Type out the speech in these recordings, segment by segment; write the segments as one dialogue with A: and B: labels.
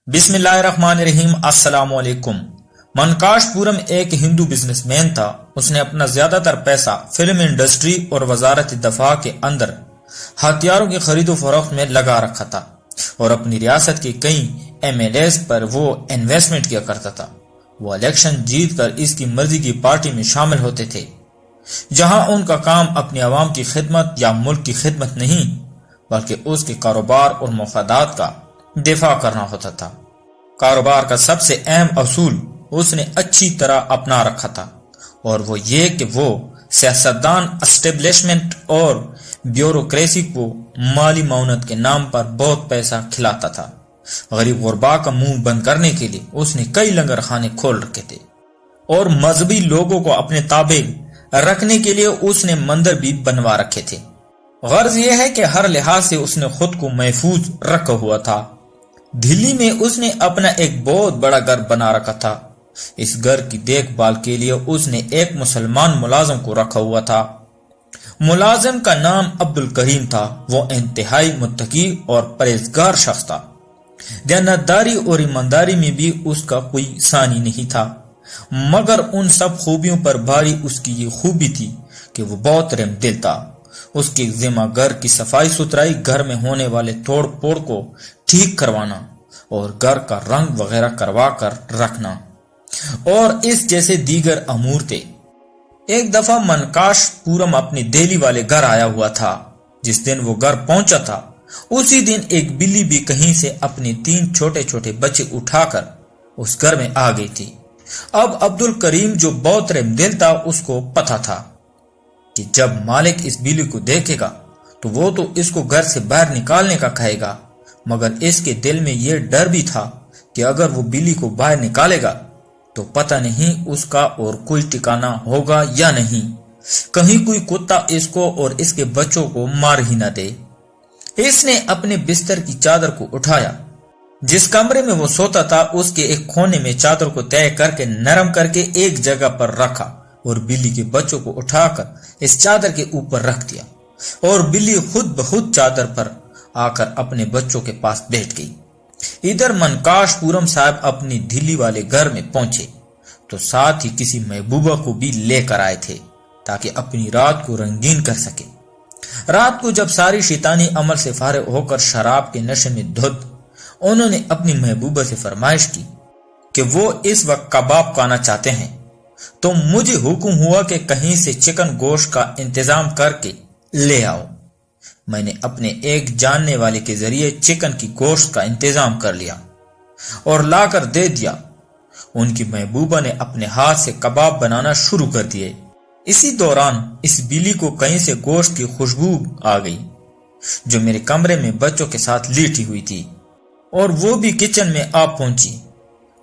A: بسم اللہ الرحمن الرحیم۔ السلام علیکم۔ منکاش پورم ایک ہندو بزنس مین تھا۔ اس نے اپنا زیادہ تر پیسہ فلم انڈسٹری اور وزارت دفاع کے اندر ہتھیاروں کی خرید و فروخت میں لگا رکھا تھا اور اپنی ریاست کے کئی MLAs پر وہ انویسٹمنٹ کیا کرتا تھا۔ وہ الیکشن جیت کر اس کی مرضی کی پارٹی میں شامل ہوتے تھے، جہاں ان کا کام اپنی عوام کی خدمت یا ملک کی خدمت نہیں بلکہ اس کے کاروبار اور مفادات کا دفاع کرنا ہوتا تھا۔ کاروبار کا سب سے اہم اصول اس نے اچھی طرح اپنا رکھا تھا، اور وہ یہ کہ وہ سیاستدان، اسٹیبلشمنٹ اور بیوروکریسی کو مالی معاونت کے نام پر بہت پیسہ کھلاتا تھا۔ غریب غربا کا منہ بند کرنے کے لیے اس نے کئی لنگر خانے کھول رکھے تھے، اور مذہبی لوگوں کو اپنے تابع رکھنے کے لیے اس نے مندر بھی بنوا رکھے تھے۔ غرض یہ ہے کہ ہر لحاظ سے اس نے خود کو محفوظ رکھا ہوا تھا۔ دلی میں اس نے اپنا ایک بہت بڑا گھر بنا رکھا تھا۔ اس گھر کی دیکھ بھال کے لیے اس نے ایک مسلمان ملازم کو رکھا ہوا تھا۔ ملازم کا نام عبدالکریم تھا۔ وہ انتہائی متقی اور پرہیزگار شخص تھا۔ دیانتداری اور ایمانداری میں بھی اس کا کوئی ثانی نہیں تھا، مگر ان سب خوبیوں پر بھاری اس کی یہ خوبی تھی کہ وہ بہت رحم دل تھا۔ اس کے ذمہ گھر کی صفائی ستھرائی، گھر میں ہونے والے توڑ پھوڑ کو ٹھیک کروانا اور گھر کا رنگ وغیرہ کروا کر رکھنا اور اس جیسے دیگر امور تھے۔ ایک دفعہ منکاش پورم اپنی دہلی والے گھر آیا ہوا تھا۔ جس دن وہ گھر پہنچا تھا اسی دن ایک بلی بھی کہیں سے اپنے 3 چھوٹے چھوٹے بچے اٹھا کر اس گھر میں آ گئی تھی۔ اب عبدالکریم جو بہت رحم دل تھا، اس کو پتہ تھا کہ جب مالک اس بلی کو دیکھے گا تو وہ تو اس کو گھر سے باہر نکالنے کا کہے گا، مگر اس کے دل میں یہ ڈر بھی تھا کہ اگر وہ بلی کو باہر نکالے گا تو پتہ نہیں اس کا اور کوئی ٹھکانہ ہوگا یا نہیں، کہیں کوئی کتا اس کو اور اس کے بچوں کو مار ہی نہ دے۔ اس نے اپنے بستر کی چادر کو اٹھایا۔ جس کمرے میں وہ سوتا تھا اس کے ایک کونے میں چادر کو طے کر کے نرم کر کے ایک جگہ پر رکھا اور بلی کے بچوں کو اٹھا کر اس چادر کے اوپر رکھ دیا، اور بلی خود بخود چادر پر آ کر اپنے بچوں کے پاس بیٹھ گئی۔ ادھر منکاش پورم صاحب اپنی دلی والے گھر میں پہنچے تو ساتھ ہی کسی محبوبہ کو بھی لے کر آئے تھے تاکہ اپنی رات کو رنگین کر سکے۔ رات کو جب ساری شیطانی عمل سے فارغ ہو کر شراب کے نشے میں دھت، انہوں نے اپنی محبوبہ سے فرمائش کی کہ وہ اس وقت کباب کھانا چاہتے ہیں، تو مجھے حکم ہوا کہ کہیں سے چکن گوشت کا انتظام کر کے لے آؤ۔ میں نے اپنے ایک جاننے والے کے ذریعے چکن کی گوشت کا انتظام کر لیا اور لا کر دے دیا۔ ان کی محبوبہ نے اپنے ہاتھ سے کباب بنانا شروع کر دیے۔ اسی دوران اس بلی کو کہیں سے گوشت کی خوشبو آ گئی جو میرے کمرے میں بچوں کے ساتھ لیٹی ہوئی تھی، اور وہ بھی کچن میں آ پہنچی۔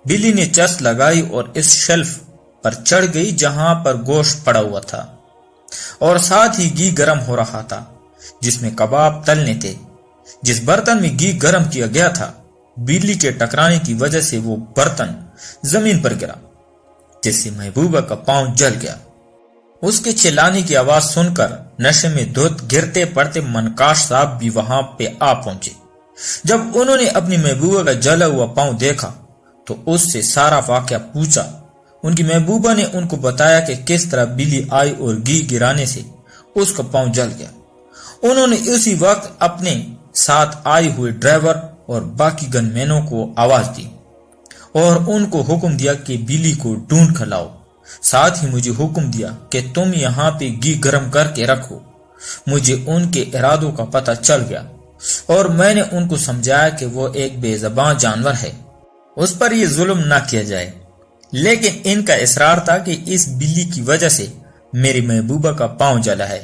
A: بلی نے چست لگائی اور اس شیلف پر چڑھ گئی جہاں پر گوشت پڑا ہوا تھا، اور ساتھ ہی گھی گرم ہو رہا تھا جس میں کباب تلنے تھے۔ جس برتن میں گھی گرم کیا گیا تھا، بلی کے ٹکرانے کی وجہ سے وہ برتن زمین پر گرا، جس سے محبوبہ کا پاؤں جل گیا۔ اس کے چلانے کی آواز سن کر نشے میں دھت گرتے پڑتے منکاش صاحب بھی وہاں پہ آ پہنچے۔ جب انہوں نے اپنی محبوبہ کا جلا ہوا پاؤں دیکھا تو اس سے سارا واقعہ پوچھا۔ ان کی محبوبہ نے ان کو بتایا کہ کس طرح بلی آئی اور گھی گرانے سے اس کا پاؤں جل گیا۔ انہوں نے اسی وقت اپنے ساتھ آئے ہوئے ڈرائیور اور باقی گن مینوں کو آواز دی اور ان کو حکم دیا کہ بلی کو ڈھونڈ کر لاؤ۔ ساتھ ہی مجھے حکم دیا کہ تم یہاں پہ گھی گرم کر کے رکھو۔ مجھے ان کے ارادوں کا پتہ چل گیا اور میں نے ان کو سمجھایا کہ وہ ایک بے زبان جانور ہے، اس پر یہ ظلم نہ کیا جائے، لیکن ان کا اصرار تھا کہ اس بلی کی وجہ سے میری محبوبہ کا پاؤں جلا ہے۔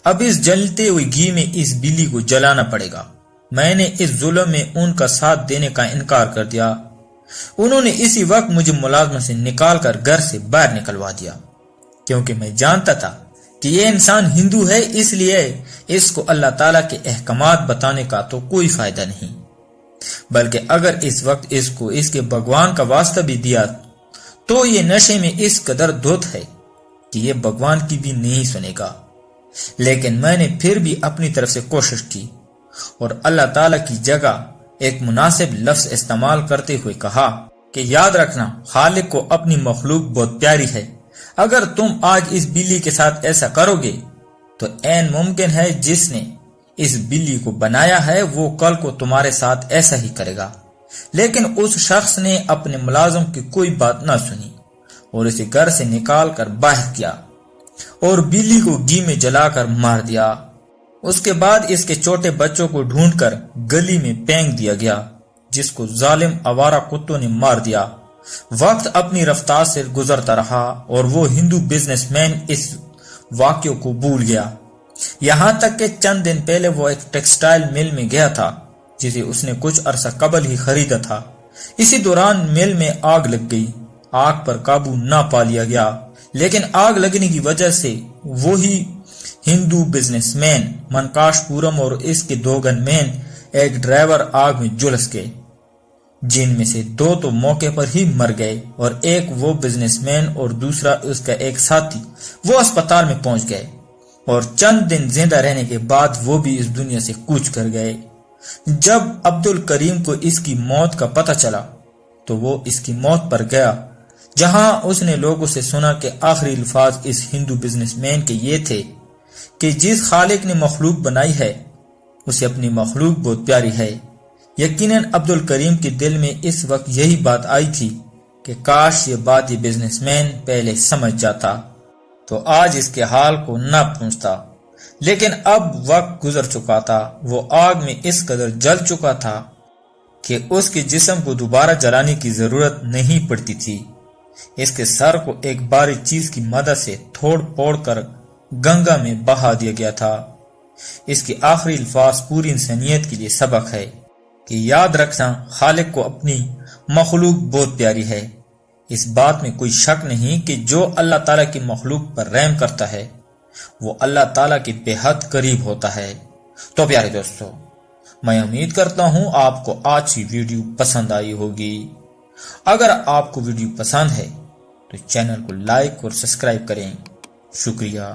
A: اب اس جلتے ہوئے گھی میں اس بلی کو جلانا پڑے گا۔ میں نے اس ظلم میں ان کا ساتھ دینے کا انکار کر دیا۔ انہوں نے اسی وقت مجھے ملازمت سے نکال کر گھر سے باہر نکلوا دیا، کیونکہ میں جانتا تھا کہ یہ انسان ہندو ہے، اس لیے اس کو اللہ تعالیٰ کے احکامات بتانے کا تو کوئی فائدہ نہیں، بلکہ اگر اس وقت اس کو اس کے بھگوان کا واسطہ بھی دیا تو یہ نشے میں اس قدر دھت ہے کہ یہ بھگوان کی بھی نہیں سنے گا۔ لیکن میں نے پھر بھی اپنی طرف سے کوشش کی اور اللہ تعالیٰ کی جگہ ایک مناسب لفظ استعمال کرتے ہوئے کہا کہ یاد رکھنا خالق کو اپنی مخلوق بہت پیاری ہے۔ اگر تم آج اس بلی کے ساتھ ایسا کرو گے تو عین ممکن ہے جس نے اس بلی کو بنایا ہے وہ کل کو تمہارے ساتھ ایسا ہی کرے گا۔ لیکن اس شخص نے اپنے ملازم کی کوئی بات نہ سنی اور اسے گھر سے نکال کر باہر کیا اور بلی کو گھی میں جلا کر مار دیا۔ اس کے بعد اس کے چھوٹے بچوں کو ڈھونڈ کر گلی میں پھینک دیا گیا جس کو ظالم آوارہ کتوں نے مار دیا۔ وقت اپنی رفتار سے گزرتا رہا اور وہ ہندو بزنس مین اس واقعے کو بھول گیا، یہاں تک کہ چند دن پہلے وہ ایک ٹیکسٹائل مل میں گیا تھا جسے اس نے کچھ عرصہ قبل ہی خریدا تھا۔ اسی دوران مل میں آگ لگ گئی۔ آگ پر قابو نہ پا لیا گیا، لیکن آگ لگنے کی وجہ سے وہی ہندو بزنس مین منکاش پورم اور اس کے 2 گن مین ایک ڈرائیور آگ میں جھلس گئے، جن میں سے 2 تو موقع پر ہی مر گئے اور ایک وہ بزنس مین اور دوسرا اس کا ایک ساتھی وہ اسپتال میں پہنچ گئے اور چند دن زندہ رہنے کے بعد وہ بھی اس دنیا سے کوچ کر گئے۔ جب عبد الکریم کو اس کی موت کا پتہ چلا تو وہ اس کی موت پر گیا، جہاں اس نے لوگوں سے سنا کہ آخری الفاظ اس ہندو بزنس مین کے یہ تھے کہ جس خالق نے مخلوق بنائی ہے اسے اپنی مخلوق بہت پیاری ہے۔ یقیناً عبد الکریم کے دل میں اس وقت یہی بات آئی تھی کہ کاش یہ بات یہ بزنس مین پہلے سمجھ جاتا تو آج اس کے حال کو نہ پہنچتا، لیکن اب وقت گزر چکا تھا۔ وہ آگ میں اس قدر جل چکا تھا کہ اس کے جسم کو دوبارہ جلانے کی ضرورت نہیں پڑتی تھی۔ اس کے سر کو ایک بھاری چیز کی مدد سے توڑ پھوڑ کر گنگا میں بہا دیا گیا تھا۔ اس کے آخری الفاظ پوری انسانیت کے لیے سبق ہے کہ یاد رکھنا خالق کو اپنی مخلوق بہت پیاری ہے۔ اس بات میں کوئی شک نہیں کہ جو اللہ تعالیٰ کی مخلوق پر رحم کرتا ہے وہ اللہ تعالیٰ کے بے حد قریب ہوتا ہے۔ تو پیارے دوستو، میں امید کرتا ہوں آپ کو آج کی ویڈیو پسند آئی ہوگی۔ اگر آپ کو ویڈیو پسند ہے تو چینل کو لائک اور سبسکرائب کریں۔ شکریہ۔